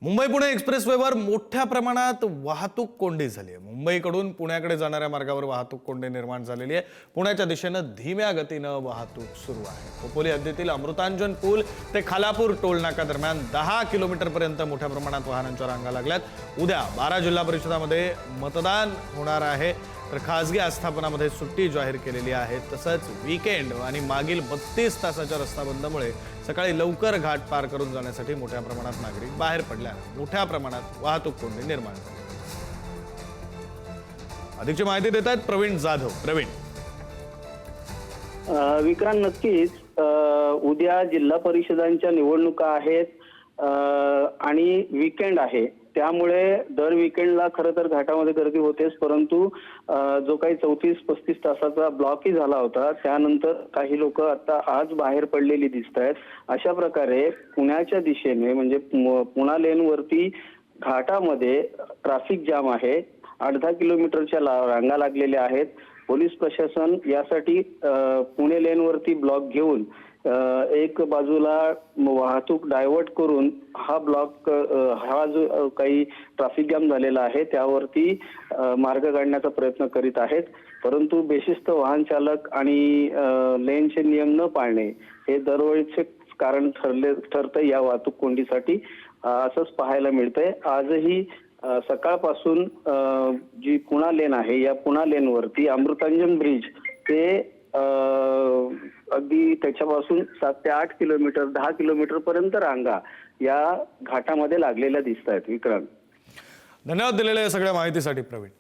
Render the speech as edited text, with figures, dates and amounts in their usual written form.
मुंबई पुणे एक्सप्रेसवेवर मोठ्या प्रमाणात वाहतूक कोंडी झाली आहे। मुंबईकडून पुण्याकडे जाणाऱ्या मार्गावर वाहतूक कोंडी निर्माण झालेली आहे। पुण्याच्या दिशेने धीम्या गतीने वाहतूक सुरू आहे। खोपोली हद्दीतील अमृतांजन पूल ते खालापूर टोल नाका दरम्यान 10 किलोमीटरपर्यंत मोठ्या प्रमाणात वाहनांच्या रांगा लागल्यात। उद्या 12 जिल्हा परिषदामध्ये मतदान होणार आहे, तर खासगी आस्थापनामध्ये सुट्टी जाहीर केलेली आहे। तसंच वीकेंड आणि मागील 32 तासाच्या रस्ता बंदमुळे सकाळी लवकर घाट पार करून जाण्यासाठी मोठ्या प्रमाणात नागरिक बाहेर पडल्याने मोठ्या प्रमाणात वाहतूक कोंडी निर्माण झाली। अधिकची माहिती देत आहेत प्रवीण जाधव। प्रवीण, विक्रांत, नक्कीच उद्या जिल्हा परिषदांच्या निवडणुका आहेत आणि वीकेंड आहे, त्यामुळे दर वीकेंडला खरं तर घाटामध्ये गर्दी होतेच, परंतु जो काही 34-35 तासाचा ब्लॉकही झाला होता त्यानंतर काही लोक आता आज बाहेर पडलेली दिसत आहेत। अशा प्रकारे पुण्याच्या दिशेने म्हणजे पुणा लेनवरती घाटामध्ये ट्रॅफिक जाम आहे। 8-10 किलोमीटरच्या रांगा लागलेल्या आहेत। पोलीस प्रशासन यासाठी पुणे लेनवरती ब्लॉक घेऊन एक बाजूला वाहतूक डायव्हर्ट करून हा जो काही ट्रॅफिक जाम झालेला आहे त्यावरती मार्ग काढण्याचा प्रयत्न करीत आहेत, परंतु बेशिस्त वाहन चालक आणि लेनचे नियम न पाळणे हे दरवेळीचे कारण ठरते या वाहतूक कोंडीसाठी। असंच पाहायला मिळतंय। आजही सकाळपासून जी पुणा लेन आहे या पुणा लेनवरती अमृतांजन ब्रिज ते अगदी त्याच्यापासून 7 ते 8 किलोमीटर 10 किलोमीटर पर्यंत रांगा या घाटामध्ये लागलेल्या दिसत आहेत। विक्रांत, धन्यवाद दिलेल्या सगळ्या माहितीसाठी प्रवीण।